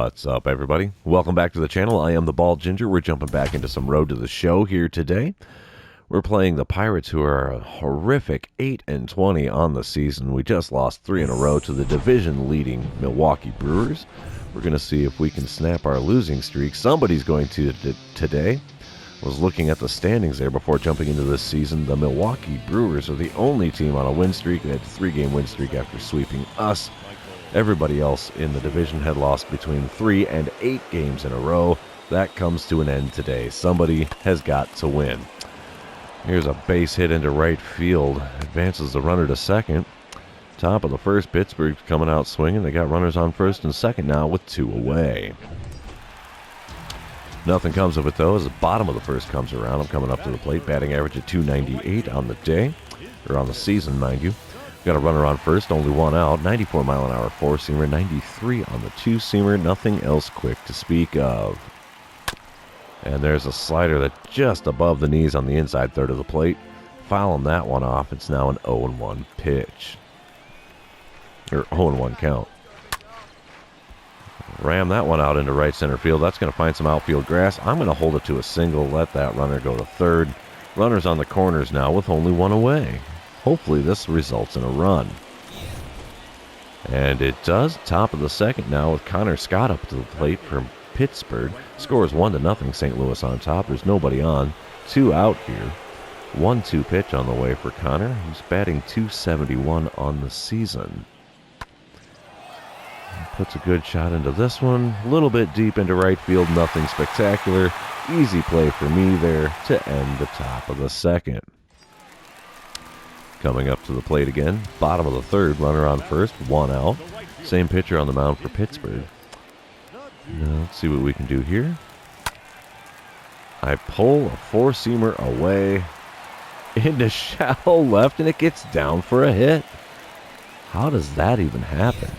What's up, everybody? Welcome back to the channel. I am the Bald Ginger. We're jumping back into some Road to the Show here today. We're playing the Pirates, who are a horrific 8-20 on the season. We just lost 3 in a row to the division-leading Milwaukee Brewers. We're going to see if we can snap our losing streak. Somebody's going to today. I was looking at the standings there before jumping into this season. The Milwaukee Brewers are the only team on a win streak. They had a 3-game win streak after sweeping us. Everybody else in the division had lost between 3 and 8 games in a row. That comes to an end today. Somebody has got to win. Here's a base hit into right field. Advances the runner to second. Top of the first, Pittsburgh's coming out swinging. They got runners on first and second now with 2 away. Nothing comes of it, though, as the bottom of the first comes around. I'm coming up to the plate, batting average at .298 on the day, or on the season, mind you. Got a runner on first, only 1 out. 94-mile-an-hour four-seamer, 93 on the two-seamer. Nothing else quick to speak of. And there's a slider that's just above the knees on the inside third of the plate. Fouling that one off. It's now an 0-1 pitch. Or 0-1 count. Ram that one out into right center field. That's going to find some outfield grass. I'm going to hold it to a single, let that runner go to third. Runners on the corners now with only 1 away. Hopefully this results in a run. And it does. Top of the second now with Connor Scott up to the plate from Pittsburgh. Score is 1-0. St. Louis on top. There's nobody on. 2 out here. 1-2 pitch on the way for Connor. He's batting .271 on the season. Puts a good shot into this one. A little bit deep into right field. Nothing spectacular. Easy play for me there to end the top of the second. Coming up to the plate again. Bottom of the third. Runner on first. 1 out. Same pitcher on the mound for Pittsburgh. Now, let's see what we can do here. I pull a four-seamer away into shallow left, and it gets down for a hit. How does that even happen?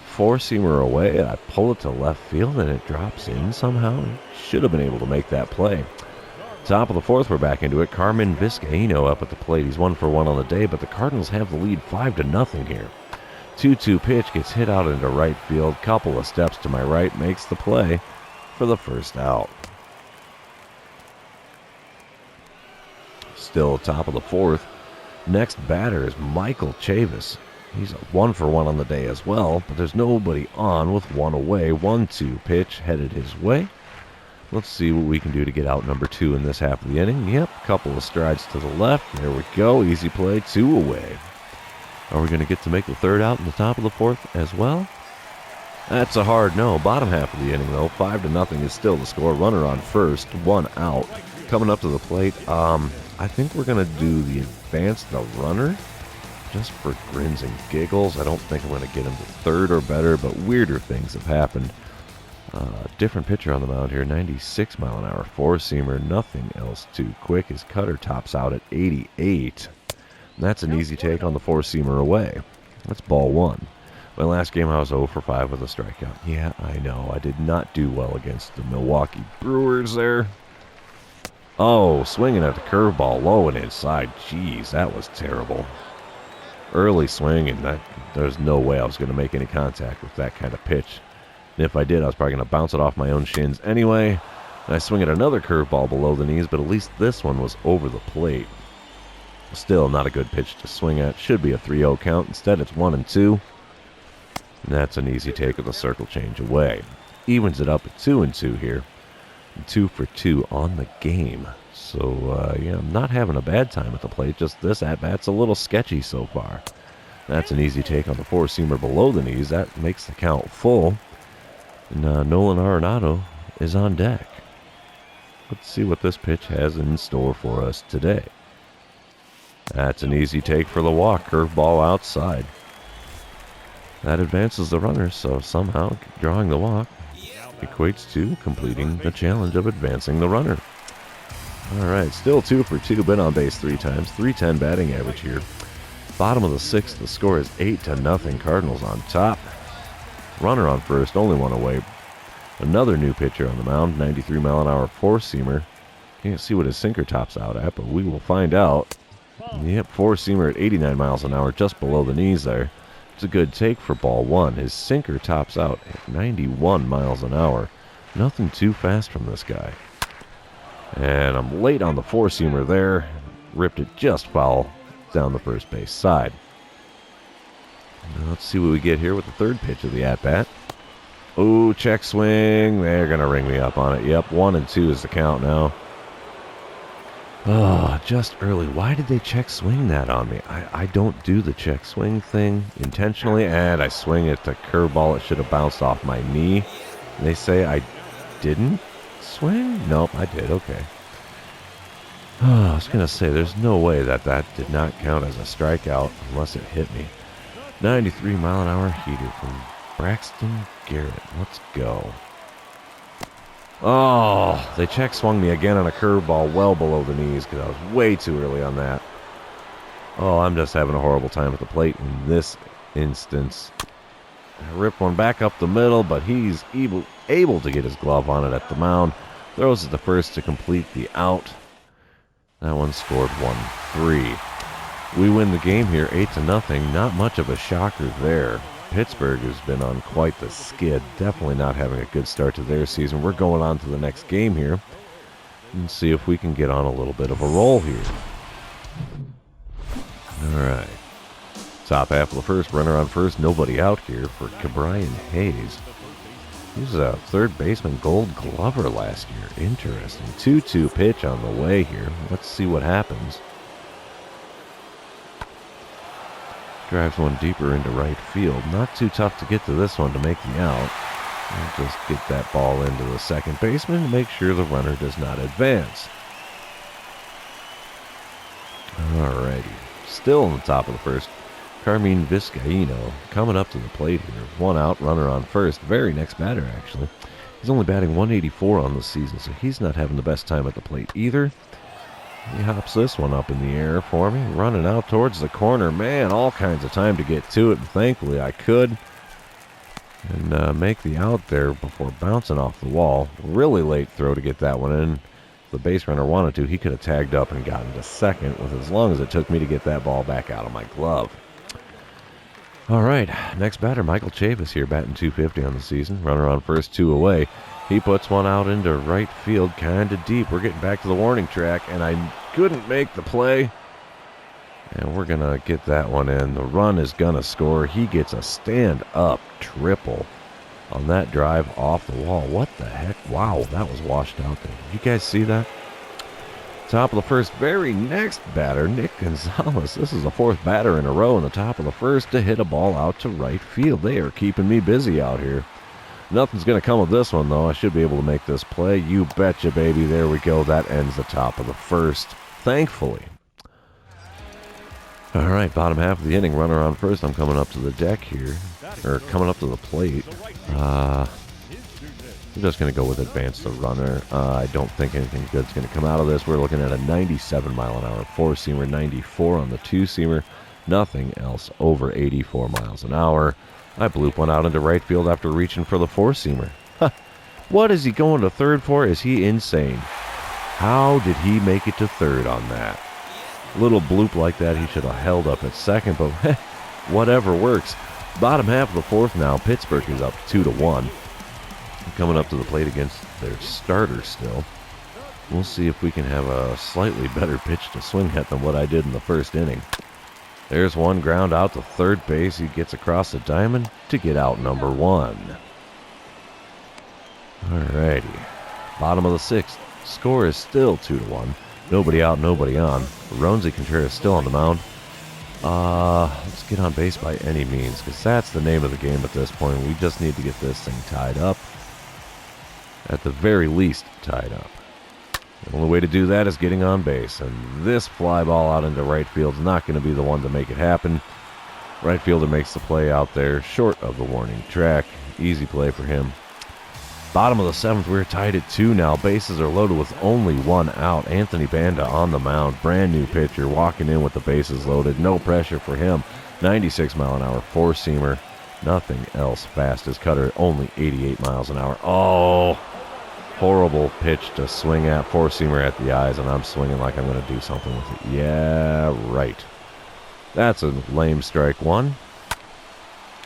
Four-seamer away, and I pull it to left field, and it drops in somehow. Should have been able to make that play. Top of the fourth, we're back into it. Carmen Vizcaíno up at the plate. He's 1 for 1 on the day, but the Cardinals have the lead 5-0 here. 2-2 pitch gets hit out into right field. Couple of steps to my right, makes the play for the first out. Still top of the fourth. Next batter is Michael Chavis. He's 1 for 1 on the day as well, but there's nobody on with 1 away. 1-2 pitch headed his way. Let's see what we can do to get out number 2 in this half of the inning. Yep, couple of strides to the left. There we go. Easy play, 2 away. Are we going to get to make the third out in the top of the fourth as well? That's a hard no. Bottom half of the inning, though. 5-0 is still the score. Runner on first, 1 out. Coming up to the plate, I think we're going to do the advance the runner just for grins and giggles. I don't think I'm going to get him to third or better, but weirder things have happened. Different pitcher on the mound here. 96-mile-an-hour four-seamer. Nothing else too quick. His cutter tops out at 88. That's an easy take on the four-seamer away. That's ball 1. My last game I was 0 for 5 with a strikeout. Yeah, I know. I did not do well against the Milwaukee Brewers there. Oh, swinging at the curveball low and inside. Jeez, that was terrible. Early swing, and there's no way I was going to make any contact with that kind of pitch. And if I did, I was probably going to bounce it off my own shins anyway. And I swing at another curveball below the knees, but at least this one was over the plate. Still not a good pitch to swing at. Should be a 3-0 count. Instead, it's 1-2. And that's an easy take with a circle change away. Evens it up at 2-2 here. 2 for 2 on the game. So, yeah, I'm not having a bad time at the plate. Just this at-bat's a little sketchy so far. That's an easy take on the four-seamer below the knees. That makes the count full. And Nolan Arenado is on deck. Let's see what this pitch has in store for us today. That's an easy take for the walk. Curveball outside. That advances the runner, so somehow drawing the walk equates to completing the challenge of advancing the runner. All right, still 2 for 2. Been on base 3 times. .310 batting average here. Bottom of the 6th, the score is 8-0. Cardinals on top. Runner on first, only 1 away. Another new pitcher on the mound, 93-mile-an-hour four-seamer. Can't see what his sinker tops out at, but we will find out. Yep, four-seamer at 89 miles an hour, just below the knees there. It's a good take for ball one. His sinker tops out at 91 miles an hour. Nothing too fast from this guy. And I'm late on the four-seamer there. Ripped it just foul down the first base side. Now let's see what we get here with the third pitch of the at-bat. Oh, check swing. They're going to ring me up on it. Yep, 1-2 is the count now. Oh, just early. Why did they check swing that on me? I don't do the check swing thing intentionally, and I swing it to curveball. It should have bounced off my knee. And they say I didn't swing? Nope, I did. Okay. Oh, I was going to say, there's no way that did not count as a strikeout unless it hit me. 93-mile-an-hour heater from Braxton Garrett. Let's go. Oh, they check swung me again on a curveball well below the knees because I was way too early on that. Oh, I'm just having a horrible time at the plate in this instance. I ripped one back up the middle, but he's able to get his glove on it at the mound. Throws it to first to complete the out. That one scored 1-3. We win the game here 8-0. Not much of a shocker there. Pittsburgh has been on quite the skid. Definitely not having a good start to their season. We're going on to the next game here and see if we can get on a little bit of a roll here. All right. Top half of the first, runner on first, nobody out here for Cabrian Hayes. He was a third baseman Gold Glover last year. Interesting. 2-2 pitch on the way here. Let's see what happens. Drives one deeper into right field. Not too tough to get to this one to make the out. We'll just get that ball into the second baseman to make sure the runner does not advance. Alrighty. Still on the top of the first. Carmine Vizcaíno coming up to the plate here. One out, runner on first. Very next batter, actually. He's only batting 184 on the season, so he's not having the best time at the plate either. He hops this one up in the air for me, running out towards the corner. Man, all kinds of time to get to it, and thankfully I could. And make the out there before bouncing off the wall. Really late throw to get that one in. If the base runner wanted to, he could have tagged up and gotten to second with as long as it took me to get that ball back out of my glove. All right, next batter, Michael Chavis here, batting .250 on the season. Runner on first, 2 away. He puts one out into right field, kind of deep. We're getting back to the warning track, and I couldn't make the play. And we're going to get that one in. The run is going to score. He gets a stand-up triple on that drive off the wall. What the heck? Wow, that was washed out there. Did you guys see that? Top of the first, very next batter, Nick Gonzalez. This is the 4th batter in a row in the top of the first to hit a ball out to right field. They are keeping me busy out here. Nothing's going to come of this one, though. I should be able to make this play. You betcha, baby. There we go. That ends the top of the first, thankfully. All right, bottom half of the inning, runner on first. I'm coming up to the deck here, or coming up to the plate. I'm just going to go with advance the runner. I don't think anything good's going to come out of this. We're looking at a 97-mile-an-hour four-seamer, 94 on the two-seamer. Nothing else over 84 miles an hour. I bloop one out into right field after reaching for the four-seamer. What is he going to third for? Is he insane? How did he make it to third on that? A little bloop like that he should have held up at second, but whatever works. Bottom half of the fourth now. Pittsburgh is up 2-1. Coming up to the plate against their starter still. We'll see if we can have a slightly better pitch to swing at than what I did in the first inning. There's one ground out to third base. He gets across the diamond to get out number 1. Alrighty. Bottom of the 6th. Score is still 2-1. Nobody out, nobody on. Ronzi Contreras still on the mound. Let's get on base by any means, because that's the name of the game at this point. We just need to get this thing tied up. At the very least, tied up. The only way to do that is getting on base, and this fly ball out into right field is not going to be the one to make it happen. Right fielder makes the play out there, short of the warning track. Easy play for him. Bottom of the 7th, we're tied at 2 now. Bases are loaded with only one out. Anthony Banda on the mound. Brand new pitcher walking in with the bases loaded. No pressure for him. 96-mile-an-hour four-seamer. Nothing else fast as cutter. Only 88 miles an hour. Oh, horrible pitch to swing at. Four-seamer at the eyes, and I'm swinging like I'm going to do something with it. Yeah, right. That's a lame strike one.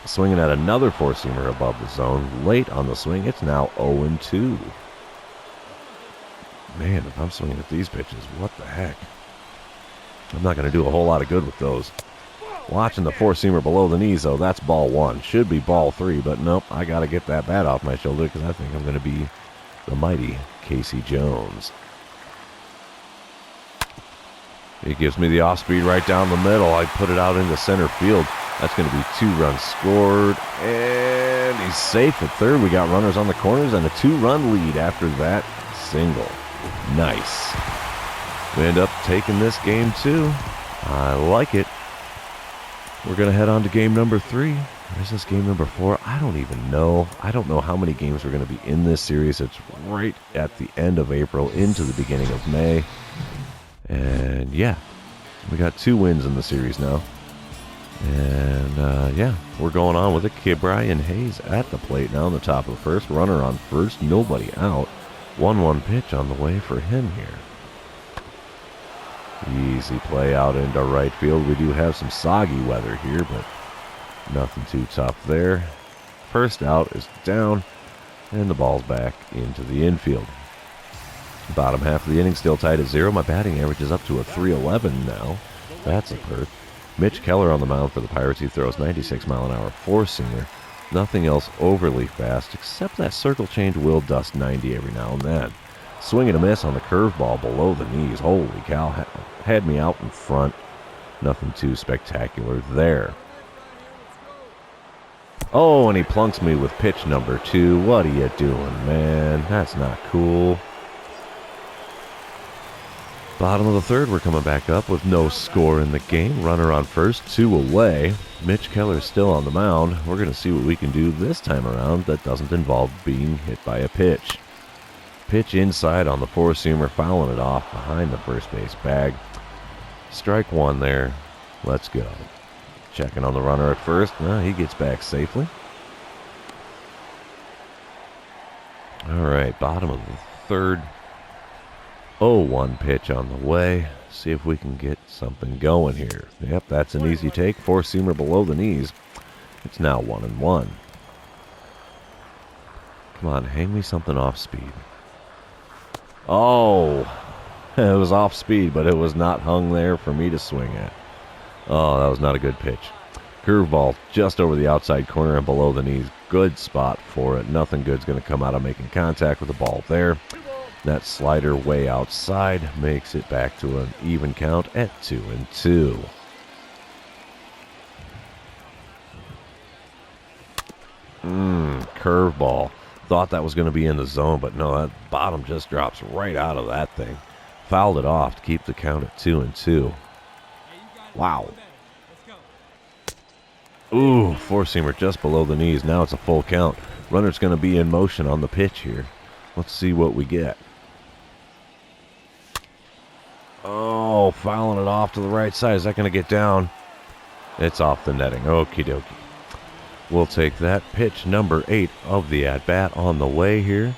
Swinging at another four-seamer above the zone. Late on the swing. It's now 0-2. Man, if I'm swinging at these pitches, what the heck? I'm not going to do a whole lot of good with those. Watching the four-seamer below the knees, though, that's ball 1. Should be ball 3, but nope, I got to get that bat off my shoulder because I think I'm going to be the mighty Casey Jones. He gives me the off-speed right down the middle. I put it out into center field. That's going to be 2 runs scored, and he's safe at third. We got runners on the corners and a 2-run lead after that single. Nice. We end up taking this game, too. I like it. We're going to head on to game number 3. Is this game number 4? I don't even know. I don't know how many games we're going to be in this series. It's right at the end of April into the beginning of May. And, yeah, we got 2 wins in the series now. And, yeah, we're going on with it. Brian Hayes at the plate now in the top of the first. Runner on first. Nobody out. 1-1 pitch on the way for him here. Easy play out into right field. We do have some soggy weather here, but nothing too tough there. First out is down, and the ball's back into the infield. Bottom half of the inning still tied at 0. My batting average is up to a .311 now. That's a perk. Mitch Keller on the mound for the Pirates. He throws 96-mile-an-hour four-seamer. Nothing else overly fast, except that circle change will dust 90 every now and then. Swing and a miss on the curveball below the knees. Holy cow, had me out in front. Nothing too spectacular there. Oh, and he plunks me with pitch number 2. What are you doing, man? That's not cool. Bottom of the third, we're coming back up with no score in the game. Runner on first, 2 away. Mitch Keller's still on the mound. We're going to see what we can do this time around that doesn't involve being hit by a pitch. Pitch inside on the four-seamer, fouling it off behind the first base bag. Strike 1 there. Let's go. Checking on the runner at first. He gets back safely. All right, bottom of the third. 0-1 pitch on the way. See if we can get something going here. Yep, that's an easy take. Four-seamer below the knees. It's now 1-1. Come on, hang me something off speed. Oh, it was off speed, but it was not hung there for me to swing at. Oh, that was not a good pitch. Curveball just over the outside corner and below the knees. Good spot for it. Nothing good's going to come out of making contact with the ball there. That slider way outside makes it back to an even count at 2-2. Curveball. Thought that was going to be in the zone, but no, that bottom just drops right out of that thing. Fouled it off to keep the count at 2-2. Wow. Ooh, four-seamer just below the knees. Now it's a full count. Runner's going to be in motion on the pitch here. Let's see what we get. Oh, fouling it off to the right side. Is that going to get down? It's off the netting. Okie dokie. We'll take that. Pitch number 8 of the at-bat on the way here.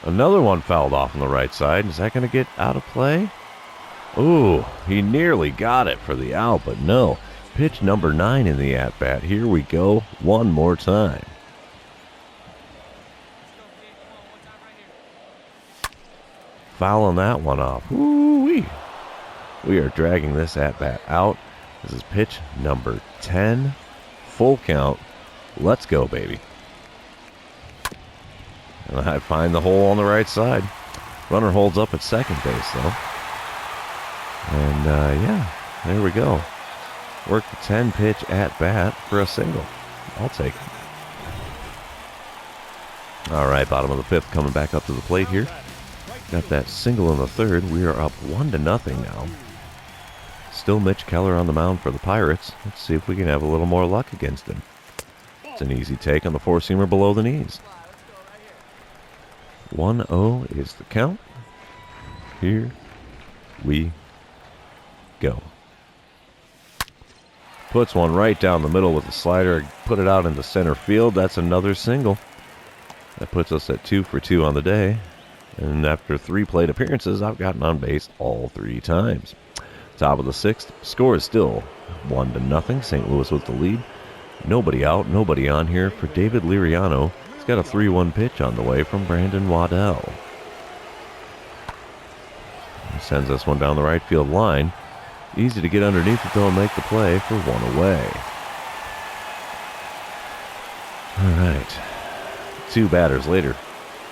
Another one fouled off on the right side. Is that going to get out of play? Ooh, he nearly got it for the out, but no. Pitch number 9 in the at-bat. Here we go one more time. Fouling that one off. Ooh-wee. We are dragging this at-bat out. This is pitch number 10. Full count. Let's go, baby. And I find the hole on the right side. Runner holds up at second base, though. And, yeah, there we go. Work the 10-pitch at-bat for a single. I'll take it. All right, bottom of the 5th coming back up to the plate here. Got that single in the 3rd. We are up 1-0 now. Still Mitch Keller on the mound for the Pirates. Let's see if we can have a little more luck against him. It's an easy take on the four-seamer below the knees. 1-0 is the count. Here we go. Puts one right down the middle with the slider. Put it out into center field. That's another single. That puts us at 2 for 2 on the day. And after 3 plate appearances, I've gotten on base all 3 times. Top of the 6th. Score is still 1-0. St. Louis with the lead. Nobody out, nobody on here for David Liriano. He's got a 3-1 pitch on the way from Brandon Waddell. He sends this one down the right field line. Easy to get underneath it though and make the play for 1 away. All right. 2 batters later.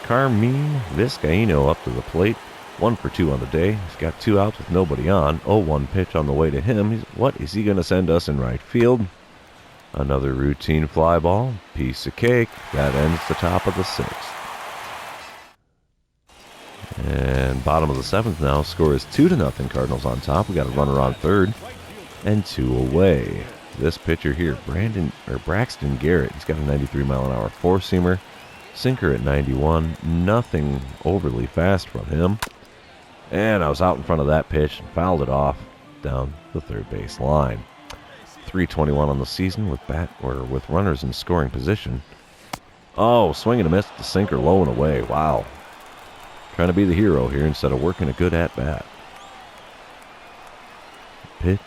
Carmine Vizcaino up to the plate. 1 for 2 on the day. He's got 2 outs with nobody on. 0-1 pitch on the way to him. What is he going to send us in right field? Another routine fly ball. Piece of cake. That ends the top of the 6th. And bottom of the 7th now. Score is 2-0. Cardinals on top. We got a runner on third. And 2 away. This pitcher here, Braxton Garrett. He's got a 93-mile-an-hour four-seamer. Sinker at 91. Nothing overly fast from him. And I was out in front of that pitch and fouled it off down the third base line. 3:21 on the season with runners in scoring position. Oh, swing and a miss. The sinker low and away. Wow. Trying to be the hero here instead of working a good at-bat. Pitch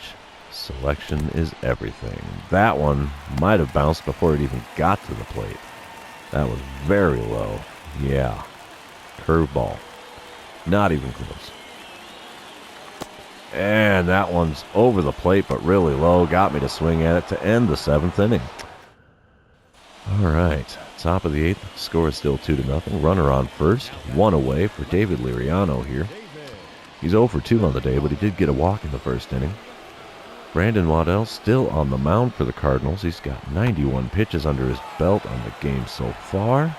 selection is everything. That one might have bounced before it even got to the plate. That was very low. Yeah. Curveball. Not even close. And that one's over the plate, but really low. Got me to swing at it to end the 7th inning. All right. Top of the 8th. Score is still 2-0. Runner on first. 1 away for David Liriano here. He's 0 for 2 on the day, but he did get a walk in the first inning. Brandon Waddell still on the mound for the Cardinals. He's got 91 pitches under his belt on the game so far.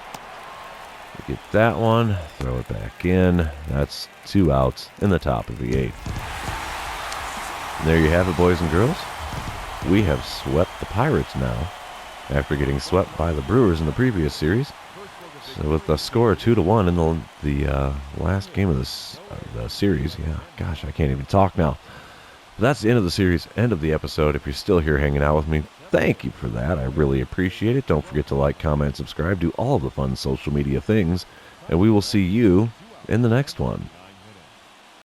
We get that one, throw it back in. That's 2 outs in the top of the 8th. And there you have it, boys and girls. We have swept the Pirates now after getting swept by the Brewers in the previous series. So with the score of 2-1 in the last game of the series. Yeah, gosh, I can't even talk now. But that's the end of the series, end of the episode. If you're still here hanging out with me, thank you for that. I really appreciate it. Don't forget to like, comment, subscribe, do all of the fun social media things. And we will see you in the next one.